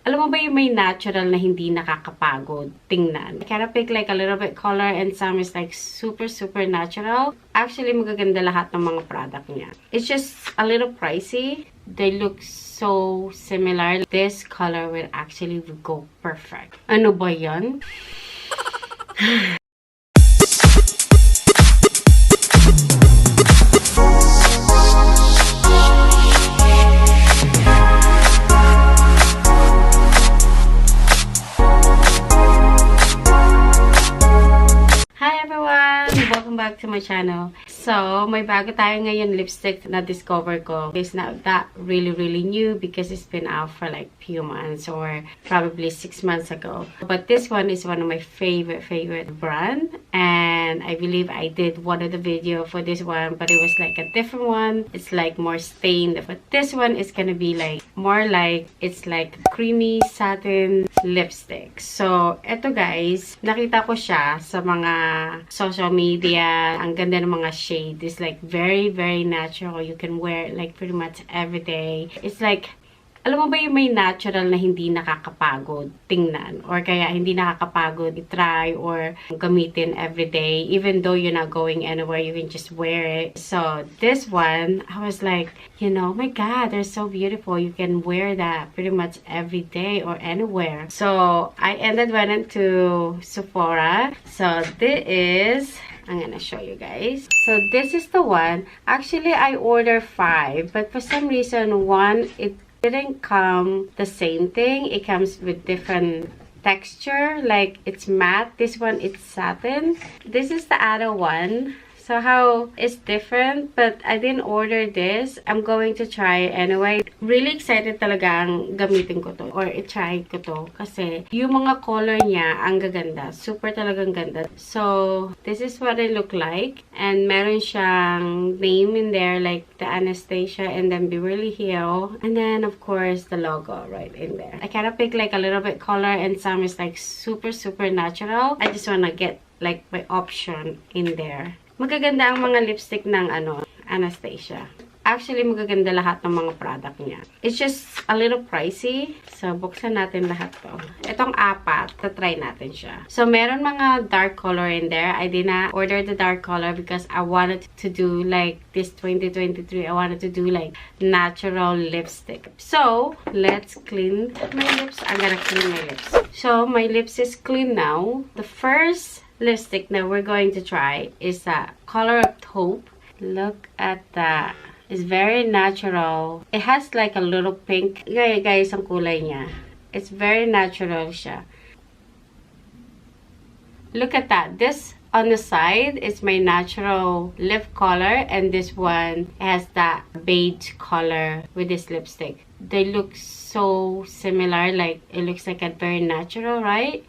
alam mo ba yung may natural na hindi nakakapagod tingnan? I kind of pick like a little bit color and some is like super natural. Actually, magaganda lahat ng mga product niya. It's just a little pricey. They look so similar. This color will actually go perfect. Ano ba yan? Welcome back to my channel. So, may bago tayo ngayon lipstick na discover ko. It's not that really new because it's been out for like few months or probably 6 months ago. But this one is one of my favorite brand, and I believe I did one of the video for this one, but it was like a different one. It's like more stained, but this one is gonna be like more like it's like creamy satin lipstick. So, eto guys, nakita ko siya sa mga social media. Ang ganda ng mga shade. It's like very natural. You can wear it like pretty much every day. It's like, alam mo ba yung may natural na hindi nakakapagod tingnan? Or kaya hindi nakakapagod i-try or gamitin every day. Even though you're not going anywhere, you can just wear it. So, this one, I was like, you know, oh my God, they're so beautiful. You can wear that pretty much every day or anywhere. So, I went into Sephora. So, this is... I'm gonna show you guys. So this is the one. Actually, I ordered 5, but for some reason, one, it didn't come the same thing. It comes with different texture. Like, it's matte. This one, it's satin. This is the other one. So how it's different, but I didn't order this. I'm going to try it anyway. Really excited talagang gamitin ko to or i-try ko to kasi yung mga color niya ang gaganda. Super talagang ganda. So this is what it look like, and meron siyang name in there like the Anastasia and then Beverly Hills, and then of course the logo right in there. I kind of pick like a little bit color and some is like super natural. I just wanna get like my option in there. Magaganda ang mga lipstick ng Anastasia. Actually, magaganda lahat ng mga product niya. It's just a little pricey. So, buksan natin lahat to. Itong 4, try natin siya. So, meron mga dark color in there. I did not order the dark color because I wanted to do like this 2023. I wanted to do like natural lipstick. So, let's clean my lips. I'm gonna clean my lips. So, my lips is clean now. The first lipstick that we're going to try is the color of taupe. Look at that. It's very natural. It has like a little pink. Guys, ang kulay niya. It's very natural siya. Look at that. This on the side is my natural lip color, and this one has that beige color with this lipstick. They look so similar. Like, it looks like a very natural, right?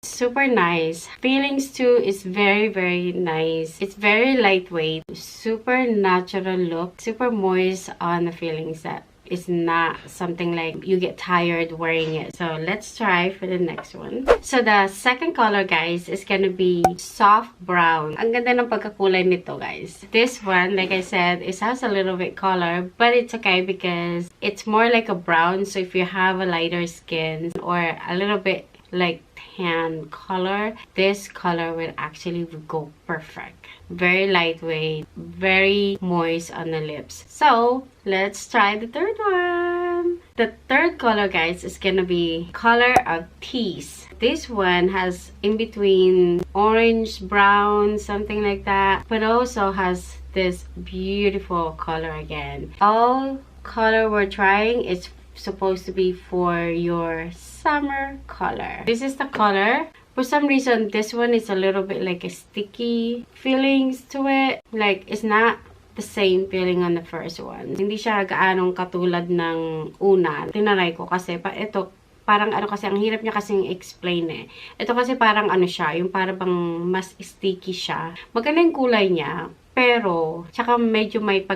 Super nice. Feelings too is very nice. It's very lightweight, super natural look, super moist on the feelings. That is not something like you get tired wearing it. So let's try for the next one. So the second color, guys, is gonna be soft brown. Ang ganda ng pagkakulay nito, guys. This one, like I said, it has a little bit color, but it's okay because it's more like a brown. So if you have a lighter skin or a little bit like tan color, this color will actually go perfect. Very lightweight, very moist on the lips. So let's try the third one. The third color, guys, is gonna be color of tease. This one has in between orange, brown, something like that, but also has this beautiful color again. All color we're trying is supposed to be for your summer color. This is the color. For some reason, this one is a little bit like a sticky feelings to it. Like, it's not the same feeling on the first one. Hindi siya gaanong katulad ng una. Tinaray ko kasi ito parang kasi ang hirap niya kasing explain eh. Ito kasi parang siya, yung parang bang mas sticky siya. Maganda yung kulay niya, pero tsaka medyo may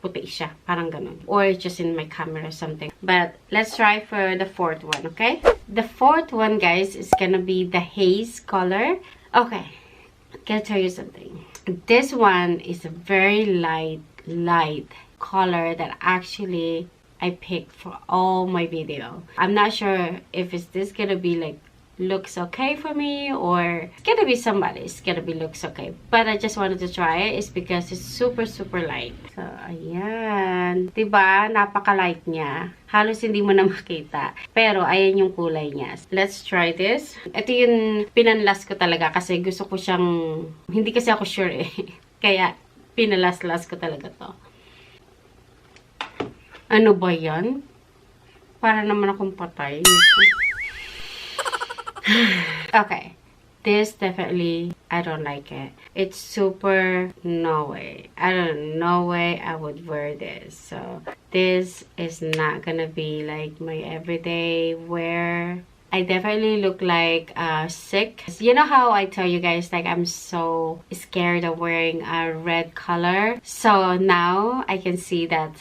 puti siya. Parang ganun. Or just in my camera or something. But let's try for the fourth one, okay? The fourth one, guys, is gonna be the haze color. Okay. Gotta tell you something. This one is a very light color that actually I picked for all my video. I'm not sure if it's this gonna be like looks okay for me or it's gonna be somebody's gonna be looks okay, but I just wanted to try it. It's because it's super light. So ayan, diba, napaka-light niya, halos hindi mo na makita, pero ayan yung kulay niya. Let's try this. Ito yung pinanlas ko talaga kasi gusto ko siyang, hindi kasi ako sure eh kaya pinalas-las ko talaga to. Ano ba yan? Para naman akong patay. Okay, this definitely, I don't like it. It's super, no way. No way I would wear this. So this is not gonna be like my everyday wear. I definitely look like sick. You know how I tell you guys like I'm so scared of wearing a red color? So now I can see that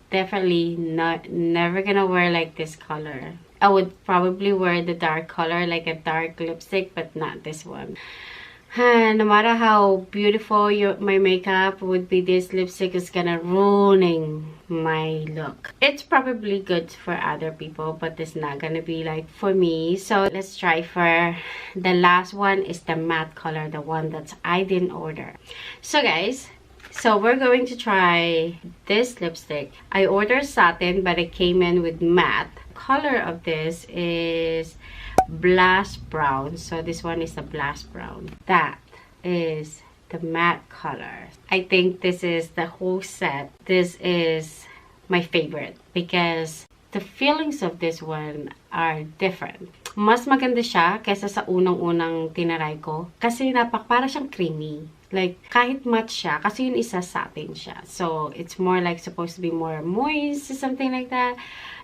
definitely never gonna wear like this color. I would probably wear the dark color, like a dark lipstick, but not this one. No matter how beautiful my makeup would be, this lipstick is gonna ruining my look. It's probably good for other people, but it's not gonna be like for me. So let's try for the last one. Is the matte color, the one that I didn't order. So guys, so we're going to try this lipstick. I ordered Satin, but it came in with matte. Color of this is blush brown. So this one is the blush brown. That is the matte color. I think this is the whole set. This is my favorite because the feelings of this one are different. Mas maganda siya kaysa sa unang-unang tinaray ko kasi para siyang creamy. Like, kahit matte siya, kasi yung isa satin siya. So, it's more like supposed to be more moist, something like that.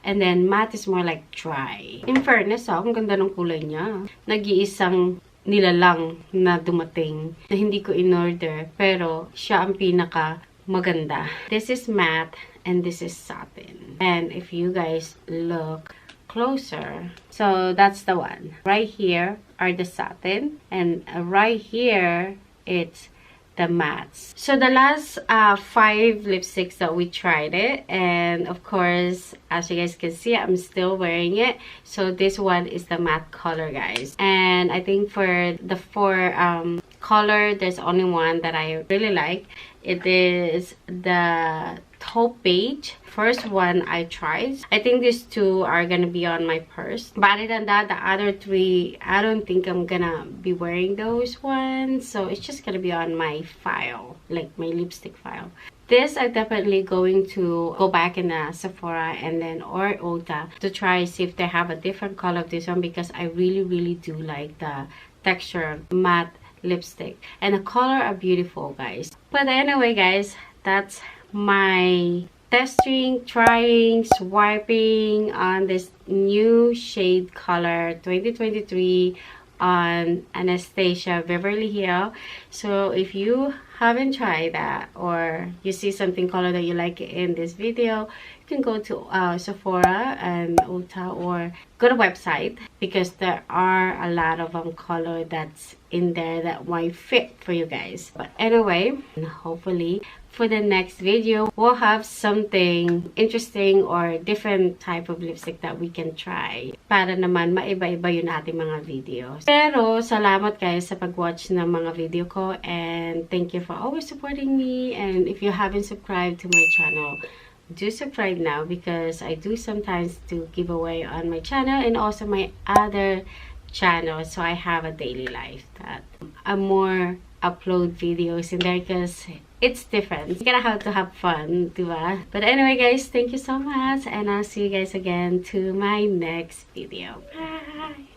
And then, matte is more like dry. In fairness, ang ganda ng kulay niya. Nag-iisang nilalang na dumating na hindi ko in-order. Pero, siya ang pinaka maganda. This is matte and this is satin. And if you guys look closer, so that's the one. Right here are the satin. And right here, it's the mattes. So the last 5 lipsticks that we tried it, and of course as you guys can see I'm still wearing it. So this one is the matte color, guys, and I think for the 4 color there's only one that I really like. It is the taupe beige. First one I tried. I think these 2 are gonna be on my purse, but other than that, the other 3 I don't think I'm gonna be wearing those ones, so it's just gonna be on my file, like my lipstick file. This I'm definitely going to go back in the Sephora and then or Ulta to try see if they have a different color of this one, because I really do like the texture of matte lipstick and the color are beautiful, guys. But anyway, guys, that's my testing, trying, swiping on this new shade color 2023 on Anastasia Beverly Hills. So if you haven't tried that or you see something color that you like in this video, you can go to Sephora and Ulta or go to website, because there are a lot of color that's in there that might fit for you guys. But anyway, hopefully for the next video we'll have something interesting or different type of lipstick that we can try para naman maiba-iba yun ating mga videos. Pero salamat guys sa pag-watch ng mga video ko, and thank you for always supporting me. And if you haven't subscribed to my channel, do subscribe now, because I do sometimes do giveaway on my channel and also my other channel. So I have a daily life that I more upload videos in there because it's different. You're gonna have to have fun, diba? But anyway guys, thank you so much, and I'll see you guys again to my next video. Bye!